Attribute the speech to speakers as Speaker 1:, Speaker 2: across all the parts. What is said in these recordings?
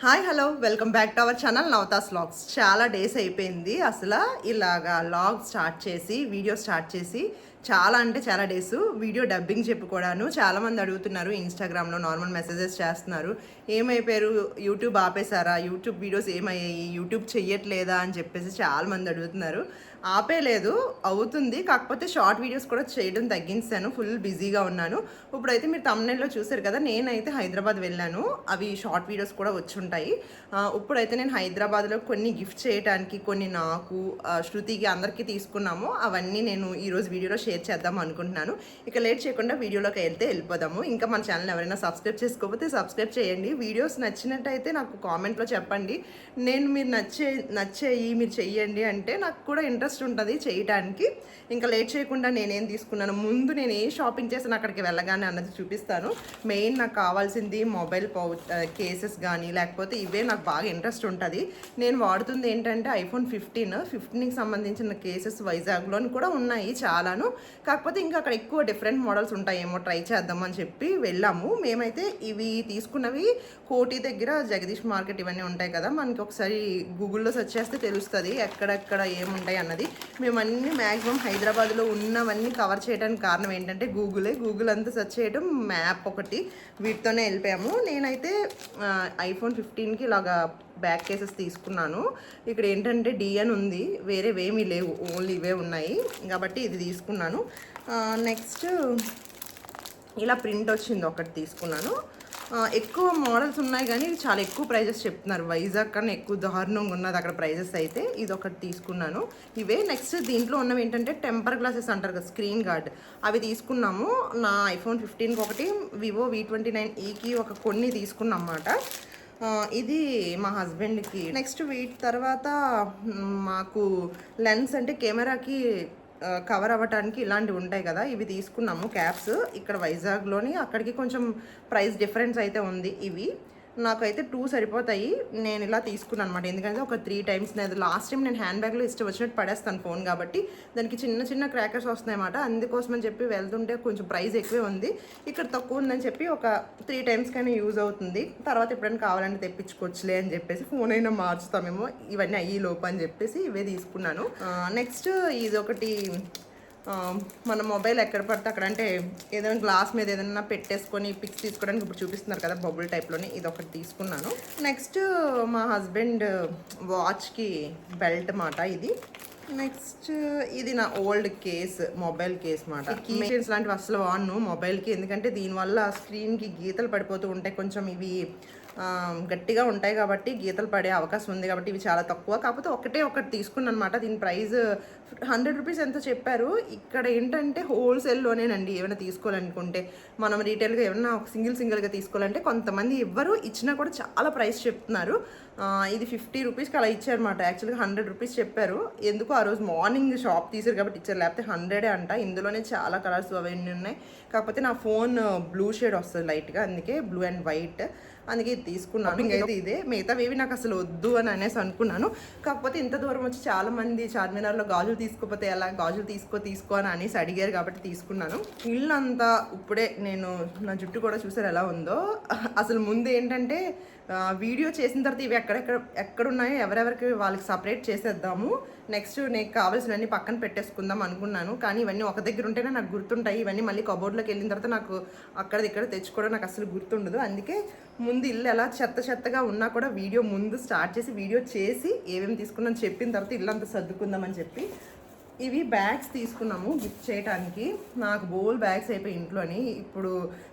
Speaker 1: Hi hello welcome back to our channel Navatha's vlogs. చాలా days అయిపోయింది అసలు ఇలాగా వ్లాగ్ స్టార్ట్ చేసి వీడియో స్టార్ట్ చేసి చాలా అంటే చాలా డేస్. వీడియో డబ్బింగ్ చెప్పుకోవడాను చాలామంది అడుగుతున్నారు, ఇన్స్టాగ్రామ్లో నార్మల్ మెసేజెస్ చేస్తున్నారు. ఏమైపోయారు, యూట్యూబ్ ఆపేశారా, యూట్యూబ్ వీడియోస్ ఏమయ్యాయి, యూట్యూబ్ చెయ్యట్లేదా అని చెప్పేసి చాలామంది అడుగుతున్నారు. ఆపేలేదు, అవుతుంది, కాకపోతే షార్ట్ వీడియోస్ కూడా చేయడం తగ్గించాను, ఫుల్ బిజీగా ఉన్నాను. ఇప్పుడైతే మీరు తమ్నెల్లో చూసారు కదా, నేనైతే హైదరాబాద్ వెళ్ళాను, అవి షార్ట్ వీడియోస్ కూడా వచ్చి ఉంటాయి. ఇప్పుడైతే నేను హైదరాబాద్లో కొన్ని గిఫ్ట్ చేయడానికి, కొన్ని నాకు శృతికి అందరికీ తీసుకున్నాము, అవన్నీ నేను ఈరోజు వీడియోలో షేర్ చేద్దాం అనుకుంటున్నాను. ఇక లేట్ చేయకుండా వీడియోలోకి వెళ్ళిపోదాము. ఇంకా మన ఛానల్ ఎవరైనా సబ్స్క్రైబ్ చేసుకోకపోతే సబ్స్క్రైబ్ చేయండి. వీడియోస్ నచ్చినట్టయితే నాకు కామెంట్లో చెప్పండి. నేను మీరు నచ్చేయి మీరు చెయ్యండి అంటే నాకు కూడా ఇంట్రెస్ట్ ఉంటుంది చేయటానికి. ఇంకా లేట్ చేయకుండా నేనేం తీసుకున్నాను, ముందు నేను ఏ షాపింగ్ చేసాను అక్కడికి వెళ్ళగానే అన్నది చూపిస్తాను. మెయిన్ నాకు కావాల్సింది మొబైల్ కేసెస్ కానీ లేకపోతే ఇవే నాకు బాగా ఇంట్రెస్ట్ ఉంటుంది. నేను వాడుతుంది ఏంటంటే ఐఫోన్ 15కి సంబంధించిన కేసెస్ వైజాగ్లోని కూడా ఉన్నాయి చాలాను. కాకపోతే ఇంకా అక్కడ ఎక్కువ డిఫరెంట్ మోడల్స్ ఉంటాయేమో, ట్రై చేద్దామని చెప్పి వెళ్ళాము. మేమైతే ఇవి తీసుకున్నవి కోటి దగ్గర జగదీష్ మార్కెట్ ఇవన్నీ ఉంటాయి కదా, మనకి ఒకసారి గూగుల్లో సెర్చ్ చేస్తే తెలుస్తుంది ఎక్కడెక్కడ ఏముంటాయి అన్నది. మేము అన్నీ మ్యాక్సిమం హైదరాబాద్లో ఉన్నవన్నీ కవర్ చేయడానికి కారణం ఏంటంటే గూగుల్ అంతా సెర్చ్ చేయడం, మ్యాప్ ఒకటి, వీటితోనే వెళ్ళిపోయాము. నేనైతే ఐఫోన్ 15కి ఇలాగా బ్యాక్ కేసెస్ తీసుకున్నాను. ఇక్కడ ఏంటంటే డిఎన్ ఉంది, వేరేవేమీ లేవు, ఓన్లీ ఇవే ఉన్నాయి కాబట్టి ఇది తీసుకున్నాను. నెక్స్ట్ ఇలా ప్రింట్ వచ్చింది ఒకటి తీసుకున్నాను. ఎక్కువ మోడల్స్ ఉన్నాయి కానీ చాలా ఎక్కువ ప్రైజెస్ చెప్తున్నారు, వైజాగ్ కన్నా ఎక్కువ దారుణంగా ఉన్నది అక్కడ ప్రైజెస్ అయితే. ఇది ఒకటి తీసుకున్నాను. ఇవే నెక్స్ట్ దీంట్లో ఉన్నవి ఏంటంటే టెంపర్ గ్లాసెస్ అంటారు కదా, స్క్రీన్ గార్డ్, అవి తీసుకున్నాము. నా ఐఫోన్ 15కి ఒకటి, వివో V29e ఒక కొన్ని తీసుకున్నాం అన్నమాట. ఇది మా హస్బెండ్కి. నెక్స్ట్ వీటి తర్వాత మాకు లెన్స్ అంటే కెమెరాకి కవర్ అవ్వటానికి ఇలాంటివి ఉంటాయి కదా, ఇవి తీసుకున్నాము క్యాప్స్. ఇక్కడ వైజాగ్లోని అక్కడికి కొంచెం ప్రైస్ డిఫరెన్స్ అయితే ఉంది. ఇవి నాకైతే 2 సరిపోతాయి, నేను ఇలా తీసుకున్నాను అనమాట. ఎందుకంటే ఒక 3 టైమ్స్ నేను లాస్ట్ టైం నేను హ్యాండ్ బ్యాగ్లో ఇష్టం వచ్చినట్టు పడేస్తాను ఫోన్ కాబట్టి, దానికి చిన్న చిన్న క్రాకర్స్ వస్తున్నాయి అన్నమాట. అందుకోసమని చెప్పి వెళ్తుంటే కొంచెం ప్రైస్ ఎక్కువే ఉంది, ఇక్కడ తక్కువ ఉందని చెప్పి ఒక 3 టైమ్స్ కానీ యూజ్ అవుతుంది. తర్వాత ఎప్పుడైనా కావాలంటే తెప్పించుకోవచ్చులే అని చెప్పేసి ఫోన్ అయినా మార్చుతామేమో ఇవన్నీ అయ్యి లోపు అని చెప్పేసి ఇవే తీసుకున్నాను. నెక్స్ట్ ఇది ఒకటి, మన మొబైల్ ఎక్కడ పడితే అక్కడ, అంటే ఏదైనా గ్లాస్ మీద ఏదైనా పెట్టేసుకొని పిక్స్ తీసుకోవడానికి ఇప్పుడు చూపిస్తున్నారు కదా బబుల్ టైప్లోని, ఇది ఒకటి తీసుకున్నాను. నెక్స్ట్ మా హస్బెండ్ వాచ్కి బెల్ట్ మాట ఇది. నెక్స్ట్ ఇది నా ఓల్డ్ కేస్, మొబైల్ కేస్ మాట. కీ చైన్స్ లాంటివి అసలు వాడను మొబైల్కి, ఎందుకంటే దీనివల్ల స్క్రీన్కి గీతలు పడిపోతూ ఉంటాయి, కొంచెం ఇవి గట్టిగా ఉంటాయి కాబట్టి గీతలు పడే అవకాశం ఉంది కాబట్టి ఇవి చాలా తక్కువ. కాకపోతే ఒకటి తీసుకున్నాను అనమాట. దీని ప్రైస్ 100 రూపీస్ ఎంతో చెప్పారు. ఇక్కడ ఏంటంటే హోల్సేల్లోనేనండి ఏమైనా తీసుకోవాలనుకుంటే. మనం రీటైల్గా ఏమైనా సింగిల్గా తీసుకోవాలంటే కొంతమంది ఇవ్వరు, ఇచ్చినా కూడా చాలా ప్రైస్ చెప్తున్నారు. ఇది 50 రూపీస్కి అలా ఇచ్చారన్నమాట. యాక్చువల్గా 100 రూపీస్ చెప్పారు, ఎందుకు ఆ రోజు మార్నింగ్ షాప్ తీసారు కాబట్టి ఇచ్చారు, లేకపోతే 100 అంట. ఇందులోనే చాలా కలర్స్ అవన్నీ ఉన్నాయి. కాకపోతే నా ఫోన్ బ్లూ షేడ్ వస్తుంది లైట్గా, అందుకే బ్లూ అండ్ వైట్, అందుకే ఇది తీసుకున్నాను. అయితే ఇదే, మిగతావేవి నాకు అసలు వద్దు అని అనేసి అనుకున్నాను. కాకపోతే ఇంత దూరం వచ్చి చాలామంది చార్మినార్లో గాజులు తీసుకోకపోతే ఎలా, గాజులు తీసుకో అని అనేసి అడిగారు కాబట్టి తీసుకున్నాను. ఇల్లంతా ఇప్పుడే నేను నా జుట్టు కూడా చూసారు ఎలా ఉందో. అసలు ముందు ఏంటంటే వీడియో చేసిన తర్వాత ఇవి ఎక్కడున్నాయో ఎవరెవరికి వాళ్ళకి సపరేట్ చేసేద్దాము, నెక్స్ట్ నీకు కావాల్సినవన్నీ పక్కన పెట్టేసుకుందాం అనుకున్నాను. కానీ ఇవన్నీ ఒక దగ్గర ఉంటేనే నాకు గుర్తుంటాయి, ఇవన్నీ మళ్ళీ కబోర్డ్లోకి వెళ్ళిన తర్వాత నాకు ఇక్కడ తెచ్చుకోవడం నాకు అసలు గుర్తుండదు. అందుకే ముందు ఇల్లు ఎలా చెత్తగా ఉన్నా కూడా వీడియో ముందు స్టార్ట్ చేసి వీడియో చేసి ఏమేమి తీసుకున్నాను చెప్పిన తర్వాత ఇల్లు అంతా సర్దుకుందామని చెప్పి ఇవి బ్యాగ్స్ తీసుకున్నాము గిఫ్ట్ చేయడానికి. నాకు బోల్ బ్యాగ్స్ అయిపోయి ఇంట్లోని. ఇప్పుడు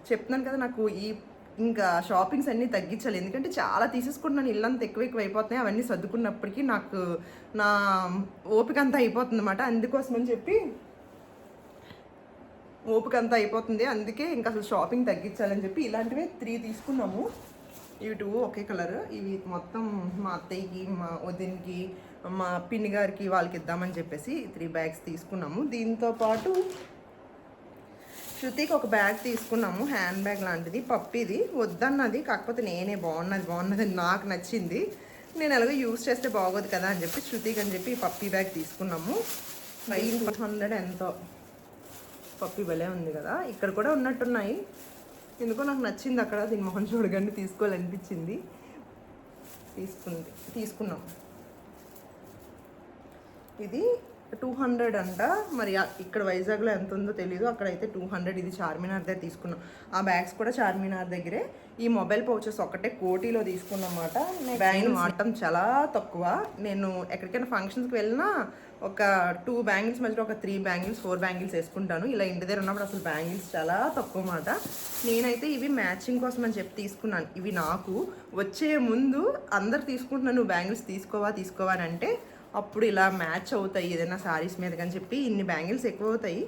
Speaker 1: చెప్తున్నాను కదా, నాకు ఇంకా షాపింగ్స్ అన్నీ తగ్గించాలి, ఎందుకంటే చాలా తీసేసుకుంటున్నాను, ఇల్లంతా ఎక్కువ అయిపోతున్నాయి. అవన్నీ సర్దుకున్నప్పటికీ నాకు నా ఓపిక అంతా అయిపోతుంది అన్నమాట. అందుకోసమని చెప్పి ఓపిక అంతా అయిపోతుంది, అందుకే ఇంకా అసలు షాపింగ్ తగ్గించాలని చెప్పి ఇలాంటివే 3 తీసుకున్నాము. ఇవి 2 ఒకే కలర్. ఇవి మొత్తం మా అత్తయ్యకి, మా వదినకి, మా పిన్ని గారికి వాళ్ళకి ఇద్దామని చెప్పేసి 3 బ్యాగ్స్ తీసుకున్నాము. దీంతో పాటు శృతికి ఒక బ్యాగ్ తీసుకున్నాము, హ్యాండ్ బ్యాగ్ లాంటిది, పప్పిది. వద్దన్నది, కాకపోతే నేనే బాగున్నది నాకు నచ్చింది, నేను ఎలాగో యూజ్ చేస్తే బాగోదు కదా అని చెప్పి శృతికి అని చెప్పి పప్పీ బ్యాగ్ తీసుకున్నాము. 900 ఎంతో. పప్పి భలే ఉంది కదా, ఇక్కడ కూడా ఉన్నట్టున్నాయి, ఎందుకో నాకు నచ్చింది అక్కడ. దీని మొహం చూడగానే తీసుకోవాలనిపించింది. తీసుకున్నాం. ఇది 200 అంట. మరి ఇక్కడ వైజాగ్లో ఎంత ఉందో తెలీదు, అక్కడైతే 200. ఇది చార్మినార్ దగ్గర తీసుకున్నాం. ఆ బ్యాగ్స్ కూడా చార్మినార్ దగ్గరే. ఈ మొబైల్ పౌచెస్ ఒక్కటే కోటిలో తీసుకున్నమాట. బ్యాంగిల్ వాడటం చాలా తక్కువ. నేను ఎక్కడికైనా ఫంక్షన్స్కి వెళ్ళినా ఒక 2 బ్యాంగిల్స్ మధ్యలో ఒక 3 బ్యాంగిల్స్ 4 బ్యాంగిల్స్ వేసుకుంటాను. ఇలా ఇంటి దగ్గర ఉన్నప్పుడు అసలు బ్యాంగిల్స్ చాలా తక్కువ మాట. నేనైతే ఇవి మ్యాచింగ్ కోసం అని చెప్పి తీసుకున్నాను. ఇవి నాకు వచ్చే ముందు అందరు తీసుకుంటున్నాను, నువ్వు బ్యాంగిల్స్ తీసుకోవా అని అంటే అప్పుడు ఇలా మ్యాచ్ అవుతాయి ఏదైనా శారీస్ మీద అని చెప్పి ఇన్ని బ్యాంగిల్స్ ఎక్కువ అవుతాయి.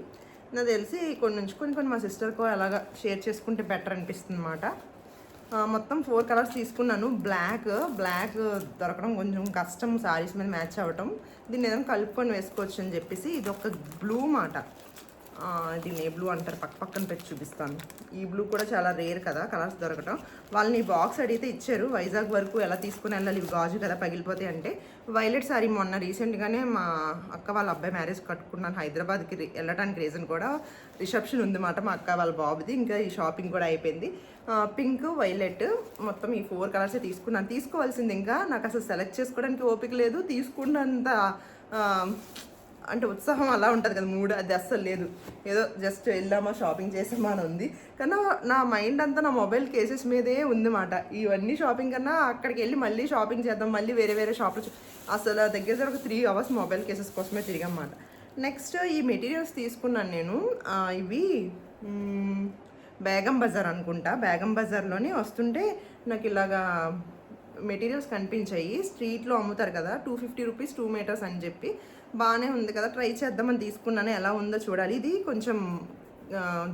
Speaker 1: నాకు తెలిసి కొన్ని ఉంచుకొని మా సిస్టర్కో అలాగా షేర్ చేసుకుంటే బెటర్ అనిపిస్తుంది అన్నమాట. మొత్తం 4 కలర్స్ తీసుకున్నాను. బ్లాక్ దొరకడం కొంచెం కష్టం, శారీస్ మీద మ్యాచ్ అవ్వటం. దీన్ని ఏదైనా కలుపుకొని వేసుకోవచ్చు అని చెప్పేసి ఇది ఒక బ్లూ మాట. దీన్ని ఏ బ్లూ అంటారు, పక్కన పెట్టి చూపిస్తాను. ఈ బ్లూ కూడా చాలా రేర్ కదా కలర్స్ దొరకటం. వాళ్ళని బాక్స్ అడిగితే ఇచ్చారు. వైజాగ్ వరకు ఎలా తీసుకుని వెళ్ళాలి, ఇవి గాజు కదా పగిలిపోతాయి అంటే. వైలెట్ సారీ మొన్న రీసెంట్గానే మా అక్క వాళ్ళ అబ్బాయి మ్యారేజ్ కట్టుకున్నాను. హైదరాబాద్కి వెళ్ళడానికి రీజన్ కూడా రిసెప్షన్ ఉందన్నమాట మా అక్క వాళ్ళ బాబుది. ఇంకా ఈ షాపింగ్ కూడా అయిపోయింది. పింక్, వైలెట్ మొత్తం ఈ 4 కలర్సే తీసుకున్నాను. తీసుకోవాల్సింది ఇంకా నాకు అసలు సెలెక్ట్ చేసుకోవడానికి ఓపిక లేదు. తీసుకున్నంత అంటే ఉత్సాహం అలా ఉంటుంది కదా, మూడ్ అది అస్సలు లేదు. ఏదో జస్ట్ వెళ్ళామా షాపింగ్ చేసామా అని ఉంది. కానీ నా మైండ్ అంతా నా మొబైల్ కేసెస్ మీదే ఉందన్నమాట. ఇవన్నీ షాపింగ్ కన్నా అక్కడికి వెళ్ళి మళ్ళీ షాపింగ్ చేద్దాం, మళ్ళీ వేరే షాపులు. అసలు దగ్గర ఒక 3 అవర్స్ మొబైల్ కేసెస్ కోసమే తిరిగన్నమాట. నెక్స్ట్ ఈ మెటీరియల్స్ తీసుకున్నాను నేను. ఇవి బేగం బజార్ అనుకుంటా. బేగం బజార్లోనే వస్తుంటే నాకు ఇలాగా మెటీరియల్స్ కనిపించాయి. స్ట్రీట్లో అమ్ముతారు కదా, 250 రూపీస్ 2 మీటర్స్ అని చెప్పి. బాగానే ఉంది కదా, ట్రై చేద్దామని తీసుకున్నాను. ఎలా ఉందో చూడాలి. ఇది కొంచెం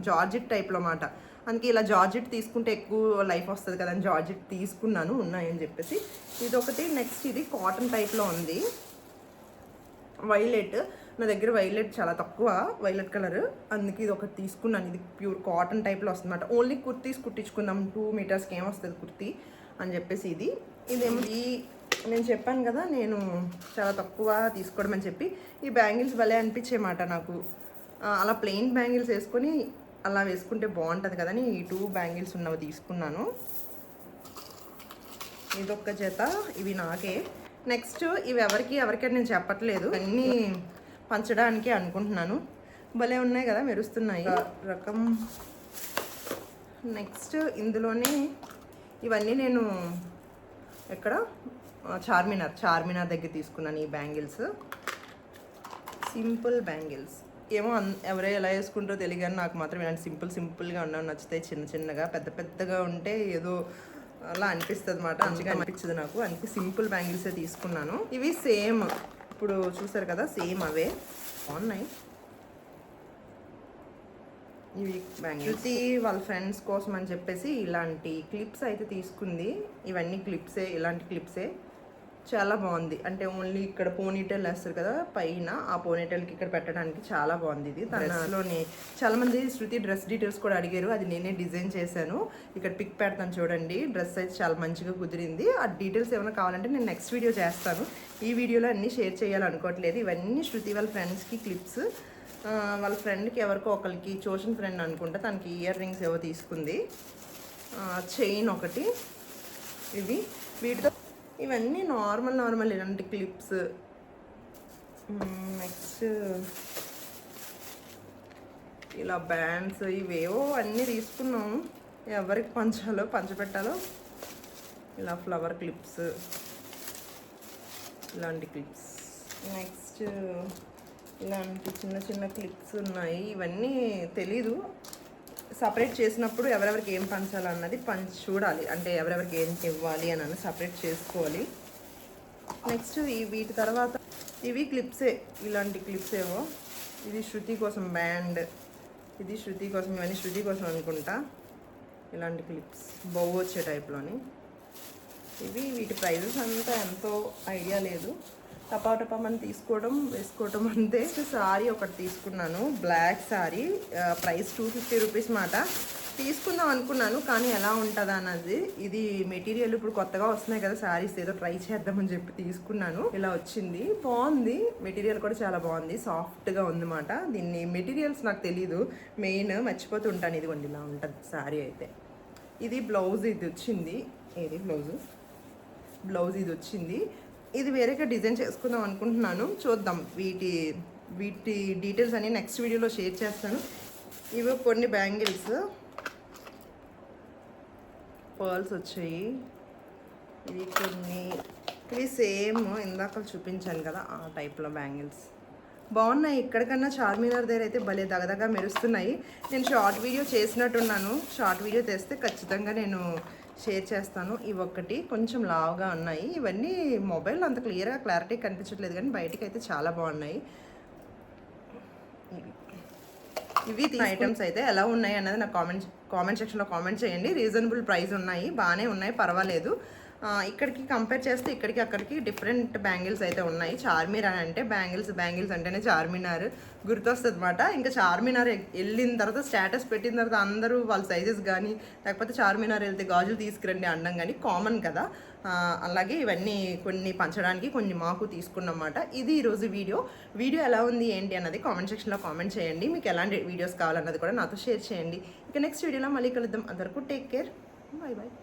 Speaker 1: జార్జెట్ టైప్లో మాట. అందుకే ఇలా జార్జెట్ తీసుకుంటే ఎక్కువ లైఫ్ వస్తుంది కదా అని జార్జెట్ తీసుకున్నాను, ఉన్నాయని చెప్పేసి. ఇది ఒకటి. నెక్స్ట్ ఇది కాటన్ టైప్లో ఉంది. వైలెట్, నా దగ్గర వైలెట్ చాలా తక్కువ, వైలెట్ కలర్, అందుకే ఇది ఒకటి తీసుకున్నాను. ఇది ప్యూర్ కాటన్ టైప్లో వస్తుంది అన్నమాట. ఓన్లీ కుర్తీస్ కుట్టించుకుందాం, 2 మీటర్స్కి ఏమొస్తుంది కుర్తీ అని చెప్పేసి. ఇదేమో నేను చెప్పాను కదా నేను చాలా తక్కువ తీసుకోవడం అని చెప్పి. ఈ బ్యాంగిల్స్ భలే అనిపించేమాట నాకు. అలా ప్లెయిన్ బ్యాంగిల్స్ వేసుకొని అలా వేసుకుంటే బాగుంటుంది కదా అని ఈ 2 బ్యాంగిల్స్ ఉన్నవి తీసుకున్నాను. ఇదొక్క జత, ఇవి నాకే. నెక్స్ట్ ఇవి ఎవరికైనా నేను చెప్పట్లేదు, అన్నీ పంచడానికి అనుకుంటున్నాను. భలే ఉన్నాయి కదా, మెరుస్తున్నాయి రకం. నెక్స్ట్ ఇందులోనే ఇవన్నీ నేను ఎక్కడ చార్మినార్ దగ్గర తీసుకున్నాను. ఈ బ్యాంగిల్స్ సింపుల్ బ్యాంగిల్స్. ఏమో ఎవరో ఎలా వేసుకుంటారో తెలియదు, నాకు మాత్రం ఇలాంటి సింపుల్గా ఉన్నాను నచ్చుతాయి. చిన్నగా పెద్దగా ఉంటే ఏదో అలా అనిపిస్తుంది అన్నమాట. మంచిగా అనిపించదు నాకు, అందుకే సింపుల్ బ్యాంగిల్సే తీసుకున్నాను. ఇవి సేమ్, ఇప్పుడు చూసారు కదా సేమ్ అవే బాగున్నాయి. ఇవి బ్యాంగిల్స్. శృతి వాళ్ళ ఫ్రెండ్స్ కోసం అని చెప్పేసి ఇలాంటి క్లిప్స్ అయితే తీసుకుంది. ఇవన్నీ క్లిప్సే, ఇలాంటి క్లిప్సే. చాలా బాగుంది. అంటే ఓన్లీ ఇక్కడ పోనీటైల్ వేస్తారు కదా పైన, ఆ పోనీటైల్కి ఇక్కడ పెట్టడానికి చాలా బాగుంది. ఇది తనలోనే చాలామంది శృతి డ్రెస్ డీటెయిల్స్ కూడా అడిగారు, అది నేనే డిజైన్ చేశాను. ఇక్కడ పిక్ పెడతాను చూడండి. డ్రెస్ అయితే చాలా మంచిగా కుదిరింది. ఆ డీటెయిల్స్ ఏమైనా కావాలంటే నేను నెక్స్ట్ వీడియో చేస్తాను. ఈ వీడియోలో అన్నీ షేర్ చేయాలనుకోవట్లేదు. ఇవన్నీ శృతి వాళ్ళ ఫ్రెండ్స్కి క్లిప్స్. వాళ్ళ ఫ్రెండ్కి ఎవరికో ఒకరికి, ట్యూషన్ ఫ్రెండ్ అనుకుంటా, తనకి ఇయర్ రింగ్స్ ఏవో తీసుకుంది. చైన్ ఒకటి. వీటితో ఇవన్నీ నార్మల్ ఇలాంటి క్లిప్స్. నెక్స్ట్ ఇలా బ్యాండ్స్, ఇవేవో అన్నీ తీసుకున్నాము. ఎవరికి పంచపెట్టాలో ఇలా ఫ్లవర్ క్లిప్స్, ఇలాంటి క్లిప్స్. నెక్స్ట్ ఇలాంటి చిన్న క్లిప్స్ ఉన్నాయి. ఇవన్నీ తెలీదు, సపరేట్ చేసినప్పుడు ఎవరెవరికి ఏం పంచాలన్నది చూడాలి. అంటే ఎవరెవరికి ఏం ఇవ్వాలి అని సపరేట్ చేసుకోవాలి. నెక్స్ట్ వీటి తర్వాత ఇవి క్లిప్సే, ఇలాంటి క్లిప్స్ ఏవో. ఇది శృతి కోసం బ్యాండ్, ఇది శృతి కోసం, ఇవన్నీ శృతి కోసం అనుకుంటా. ఇలాంటి క్లిప్స్ బౌ వచ్చే టైప్లోని. వీటి ప్రైజెస్ అంతా ఎంతో ఐడియా లేదు, టపా మనం వేసుకోవడం అంతే. సారీ ఒకటి తీసుకున్నాను, బ్లాక్ సారీ. ప్రైస్ 250 రూపీస్ మాట. తీసుకుందాం అనుకున్నాను కానీ ఎలా ఉంటుందా అన్నది. ఇది మెటీరియల్ ఇప్పుడు కొత్తగా వస్తున్నాయి కదా శారీస్, ఏదో ట్రై చేద్దామని చెప్పి తీసుకున్నాను. ఇలా వచ్చింది, బాగుంది. మెటీరియల్ కూడా చాలా బాగుంది, సాఫ్ట్గా ఉందన్నమాట. దీన్ని మెటీరియల్స్ నాకు తెలీదు, మెయిన్ మర్చిపోతుంటాను. ఇదిగోండి ఇలా ఉంటుంది శారీ అయితే. ఇది బ్లౌజ్, ఇది వచ్చింది. ఏది బ్లౌజు, బ్లౌజ్ ఇది వచ్చింది. ఇది వేరేగా డిజైన్ చేసుకుందాం అనుకుంటున్నాను, చూద్దాం. వీటి డీటెయిల్స్ అన్ని నెక్స్ట్ వీడియోలో షేర్ చేస్తాను. ఇవి కొన్ని బ్యాంగిల్స్, పర్ల్స్ వచ్చాయి. ఇవి సేమ్ ఇందాక చూపించాను కదా ఆ టైప్లో బ్యాంగిల్స్ బాగున్నాయి. ఇక్కడికన్నా చార్మినార్ దగ్గర అయితే భలే దగదగా మెరుస్తున్నాయి. నేను షార్ట్ వీడియో చేసినట్టున్నాను, షార్ట్ వీడియో తెస్తే ఖచ్చితంగా నేను షేర్ చేస్తాను. ఇవి ఒక్కటి కొంచెం లావుగా ఉన్నాయి. ఇవన్నీ మొబైల్ అంత క్లారిటీ కనిపించట్లేదు, కానీ బయటికి అయితే చాలా బాగున్నాయి. ఇవి ఐటమ్స్ అయితే ఎలా ఉన్నాయి అన్నది నాకు కామెంట్ సెక్షన్లో కామెంట్ చేయండి. రీజనబుల్ ప్రైస్ ఉన్నాయి, బాగానే ఉన్నాయి, పర్వాలేదు. ఇక్కడికి కంపేర్ చేస్తే ఇక్కడికి అక్కడికి డిఫరెంట్ బ్యాంగిల్స్ అయితే ఉన్నాయి. చార్మినార్ అంటే బ్యాంగిల్స్ అంటేనే చార్మినార్ గుర్తొస్తుంది అనమాట. ఇంకా చార్మినార్ వెళ్ళిన తర్వాత స్టేటస్ పెట్టిన తర్వాత అందరూ వాళ్ళ సైజెస్ కానీ లేకపోతే చార్మినార్ వెళ్తే గాజులు తీసుకురండి అనడం కానీ కామన్ కదా. అలాగే ఇవన్నీ కొన్ని పంచడానికి కొన్ని మాకు తీసుకున్నమాట. ఇది ఈరోజు వీడియో ఎలా ఉంది ఏంటి అన్నది కామెంట్ సెక్షన్లో కామెంట్ చేయండి. మీకు ఎలాంటి వీడియోస్ కావాలన్నది కూడా నాతో షేర్ చేయండి. ఇక నెక్స్ట్ వీడియోలో మళ్ళీ కలుద్దాం. అందరికీ టేక్ కేర్, బాయ్ బాయ్.